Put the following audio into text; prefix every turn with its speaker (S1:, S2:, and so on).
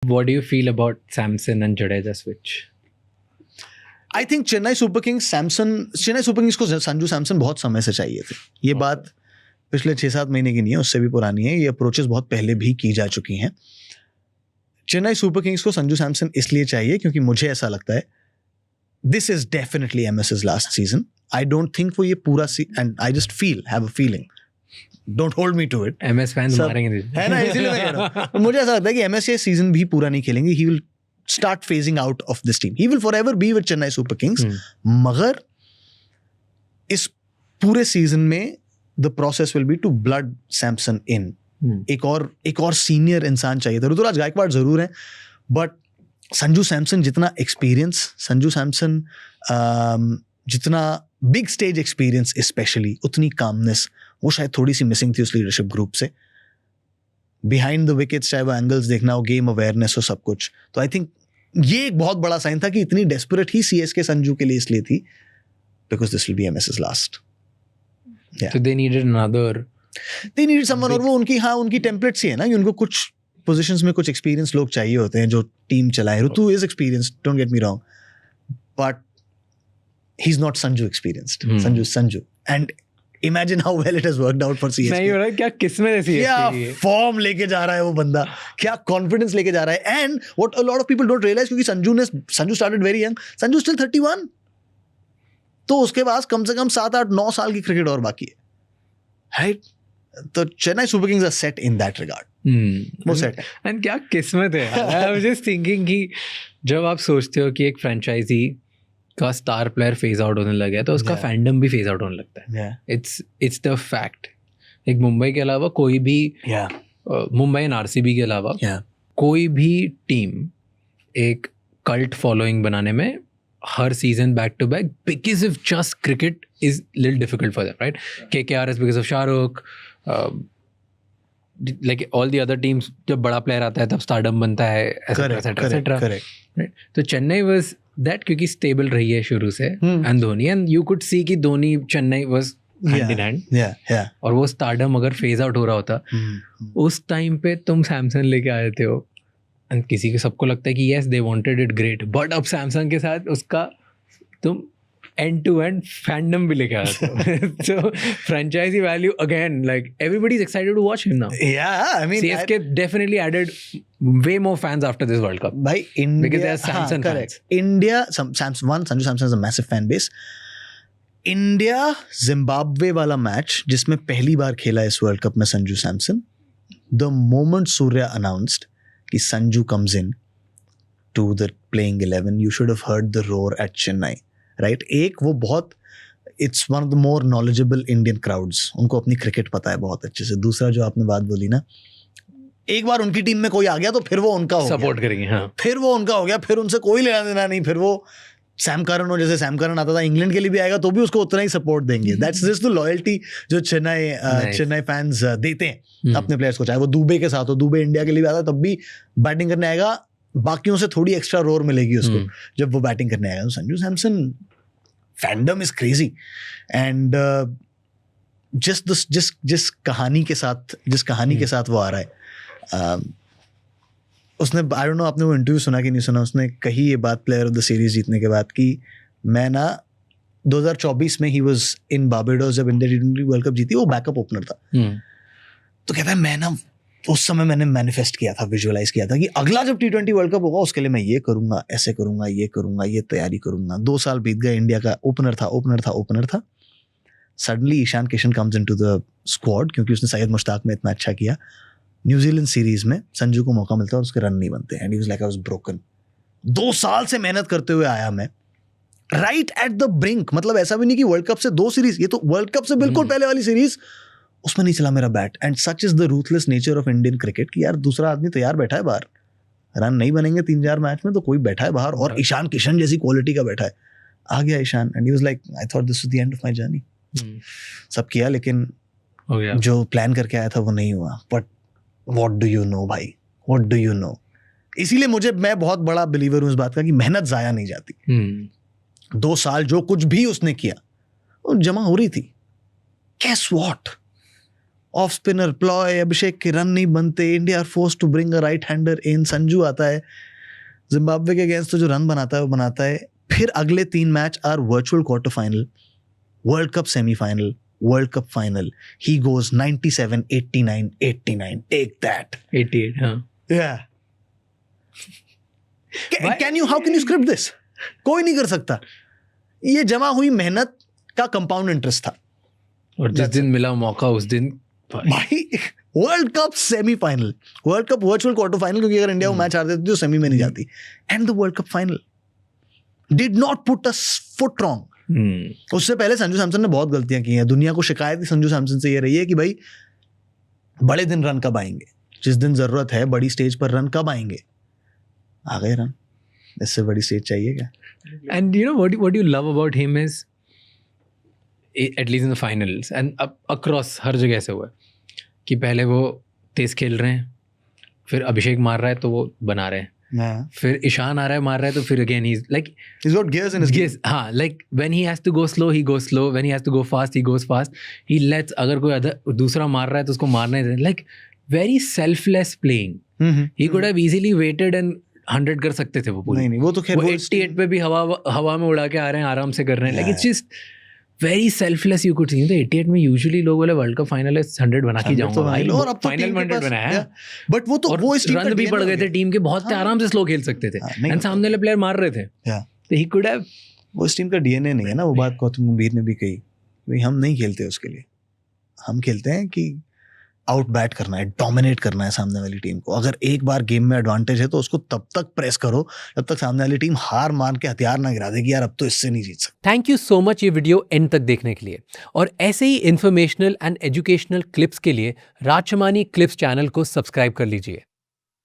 S1: What do you feel about Samson and Jadeja switch?
S2: I think Chennai super Kings को संजू सैमसन बहुत समय से चाहिए थे. ये बात पिछले 6-7 महीने की नहीं है, उससे भी पुरानी है. ये अप्रोचेस बहुत पहले भी की जा चुकी हैं. चेन्नई सुपर किंग्स को संजू सैमसन इसलिए चाहिए क्योंकि मुझे ऐसा लगता है this is definitely MS's last season. I don't think वो ये पूरा and I just have a feeling, don't hold me to it,
S1: MS fans मारेंगे
S2: है ना, इसलिए मैं कह रहा हूं. मुझे ऐसा लगता है कि एमएस ये सीजन भी पूरा नहीं खेलेंगे. He will start phasing out of this team. He will forever be with Chennai Super Kings. मगर इस पूरे सीजन में the process will be to blood Samson in. एक और सीनियर इंसान चाहिए था. ऋतुराज गायकवाड़ जरूर है, बट संजू सैमसन जितना एक्सपीरियंस, संजू सैमसन जितना बिग स्टेज एक्सपीरियंस स्पेशली, उतनी कामनेस वो शायद थोड़ी सी मिसिंग थी उस लीडरशिप ग्रुप से. बिहाइंड द विकेट्स, चाहे वो एंगल्स देखना हो, गेम अवेयरनेस हो, सब कुछ. तो आई थिंक ये एक बहुत बड़ा साइन था कि इतनी डेस्परेट ही सीएसके संजू के लिए इसलिए थी because this will be MS's last.
S1: So they needed
S2: someone. और वो उनकी टेम्पलेट सी है ना कि उनको कुछ पोजीशंस में कुछ एक्सपीरियंस लोग चाहिए होते हैं जो टीम चलाए. Ritu is experienced, don't get me wrong, but he is not Sanju experienced. Sanju and Imagine how well it has worked out for CSK.
S1: नहीं हो रहा, क्या किस्मत ऐसी है.
S2: क्या फॉर्म लेके जा रहा है वो बंदा, क्या कॉन्फिडेंस लेके जा रहा है. And what a lot of people don't realise, क्योंकि Sanju started very young. Sanju still 31, तो उसके पास कम से कम 7-8-9 साल की क्रिकेट और बाकी है, राइट? तो Chennai super kings are set in that regard. वो सेट है.
S1: एंड क्या किस्मत है. आई वाज जस्ट थिंकिंग कि जब आप सोचते हो कि एक फ्रेंचाइजी का स्टार प्लेयर फेज आउट होने लगा है तो उसका फैंडम भी फेज आउट होने लगता है. It's the fact. एक मुंबई के अलावा कोई भी, मुंबई एंड आरसीबी के अलावा कोई भी टीम एक कल्ट फॉलोइंग बनाने में हर season back to back, because of just cricket is little difficult for them, right? KKR is because of Shahrukh. Like all the other teams, जब बड़ा प्लेयर आता है तब स्टारडम बनता है, एटसेट्रा. तो चेन्नई वाज दैट क्योंकि स्टेबल रही है शुरू से, and Dhoni, and you could see कि Dhoni Chennai was hand in hand. और वो स्टारडम अगर फेज आउट हो रहा होता उस टाइम पे, तुम सैमसन लेके आए थे हो, एंड किसी के सबको लगता है कि yes they wanted it great, but अब सैमसन के साथ उसका तुम एंड टू एंड फैंडम भी लेके आया था. So franchisee value again, like everybody is excited to watch him now.
S2: Yeah, I mean
S1: CSK definitely added way more fans after this World Cup.
S2: By India,
S1: because they are Samson fans.
S2: India, Sanju Samson is a massive fan base. India Zimbabwe वाला match जिसमें पहली बार खेला इस world cup में Sanju Samson, the moment Surya announced कि Sanju comes in to the playing 11, you should have heard the roar at Chennai. Right? एक वो बहुत, it's one of the more knowledgeable Indian crowds, उनको अपनी क्रिकेट पता है बहुत अच्छे से. दूसरा जो आपने बात बोली ना, एक बार उनकी टीम में कोई आ गया तो फिर वो उनका हो गया,
S1: सपोर्ट करेंगे. हाँ,
S2: फिर वो उनका हो गया, फिर उनसे कोई लेना देना नहीं. फिर वो सैम करन हो, जैसे सैम करन आता था इंग्लैंड के लिए भी आएगा तो भी उसको उतना ही सपोर्ट देंगे. दैट्स जस्ट द लॉयल्टी जो चेन्नई फैंस देते हैं अपने प्लेयर्स को. चाहे वो दुबे के साथ हो, दुबे इंडिया के लिए भी आता है तब भी बैटिंग करने आएगा, बाकियों से थोड़ी एक्स्ट्रा रोर मिलेगी उसको जब वो बैटिंग करने आएगा. Sanju Samson fandom is crazy. And जिस कहानी के साथ वो आ रहा है, उसने, आई डोंट नो आपने वो इंटरव्यू सुना कि नहीं सुना, उसने कही ये बात प्लेयर ऑफ द सीरीज जीतने के बाद कि मैं ना 2024 में ही वाज इन बारबाडोस जब इंडिया T20 वर्ल्ड कप जीती, वो बैकअप ओपनर था. तो कहता है मैं ना उस समय मैंने मैनिफेस्ट किया था, विजुअलाइज किया था कि अगला जब T20 वर्ल्ड कप होगा उसके लिए मैं ये करूंगा, ऐसे करूंगा, ये करूंगा, ये तैयारी करूंगा. 2 साल बीत गए, इंडिया का ओपनर था. Suddenly Ishan Kishan comes into the squad क्योंकि उसने सैयद मुश्ताक में इतना अच्छा किया. न्यूजीलैंड सीरीज में संजू को मौका मिलता है और उसके रन नहीं बनते, and he was like I was broken. 2 साल से मेहनत करते हुए आया मैं, राइट एट द ब्रिंक. मतलब ऐसा भी नहीं कि वर्ल्ड कप से 2 सीरीज, ये तो वर्ल्ड कप से बिल्कुल पहले वाली सीरीज, उसमें नहीं चला मेरा bat. And such is the ruthless nature of Indian cricket कि यार दूसरा आदमी तैयार बैठा है बाहर, रन नहीं बनेंगे 3-4 मैच में तो कोई बैठा है बाहर, और ईशान किशन जैसी क्वालिटी का बैठा है. आ गया Ishan, and he was like I thought this was the end of my journey. सब किया लेकिन जो प्लान करके आया था वो नहीं हुआ. But what do you know भाई, व्हाट डू यू नो. इसीलिए मैं बहुत बड़ा बिलीवर हूँ इस बात का कि मेहनत जाया नहीं जाती. 2 साल जो कुछ भी उसने किया वो जमा हो रही थी. Guess what? Off spinner ploy, Abhishek के रन नहीं बनते, India are forced to bring a right hander in, Sanju आता है जिम्बाब्वे के अगेंस्ट, तो जो रन बनाता है वो बनाता है। फिर अगले 3 match are virtual quarter final, world cup semifinal, world cup final, he goes 97, 89, 89, take that
S1: 88, हाँ।
S2: Yeah. How can you script this? कोई नहीं कर सकता। ये जमा हुई मेहनत का कंपाउंड इंटरेस्ट था,
S1: और जिस दिन मिला मौका उस दिन
S2: भाई world cup semifinal, world cup virtual quarter final, क्योंकि अगर इंडिया वो मैच हार देती तो सेमी में नहीं जाती, and the world cup final did not put us foot wrong. उससे पहले संजू सैमसन ने बहुत गलतियां की हैं। दुनिया को शिकायत ही संजू सैमसन से ये रही है कि भाई बड़े दिन रन कब आएंगे, जिस दिन जरूरत है बड़ी स्टेज पर रन कब आएंगे, आ गए रन, इससे बड़ी स्टेज चाहिए क्या?
S1: And you know what you love about him is, at least in the finals and across हर जगह ऐसे हुआ है कि पहले वो तेज खेल रहे हैं, फिर अभिषेक मार रहा है तो वो बना रहे हैं, फिर ईशान आ रहा है मार रहा है तो फिर again he's got gears in his gears. हाँ, like when he has to go slow he goes slow, when he has to go fast he goes fast, he lets, अगर कोई दूसरा मार रहा है तो उसको मारने दें, like very selfless playing. He could have easily waited and 100 कर सकते थे वो पूरी।
S2: नहीं, वो तो खैर वो
S1: 88 पे भी हवा में उड़ा के आ रहे हैं, आराम से कर रहे हैं, like it's just very selfless you could see. तो 88 में usually लोग बोले वर्ल्ड कप फाइनल है 100 बना के जाऊंगा भाई, और अब फाइनल में 100 बनाया है,
S2: बट वो तो वो इस टीम
S1: रन भी बढ़ गए थे टीम के, बहुत थे, आराम से स्लो खेल सकते थे, एंड सामने वाले प्लेयर मार रहे थे, तो ही कुड हैव,
S2: वो इस टीम का डीएनए नहीं है ना। वो बात गौतम गंभीर ने भी कही, भाई हम नहीं खेलते उसके लिए, हम खेलते हैं कि आउट बैट करना है, डोमिनेट करना है सामने वाली टीम को। अगर एक बार गेम में एडवांटेज है तो उसको तब तक प्रेस करो जब तक सामने वाली टीम हार मान के हथियार ना गिरा दे कि यार अब तो इससे नहीं जीत सकते।
S3: थैंक यू सो मच ये वीडियो एंड तक देखने के लिए, और ऐसे ही इन्फॉर्मेशनल एंड एजुकेशनल क्लिप्स के लिए राजशमानी क्लिप्स चैनल को सब्सक्राइब कर लीजिए।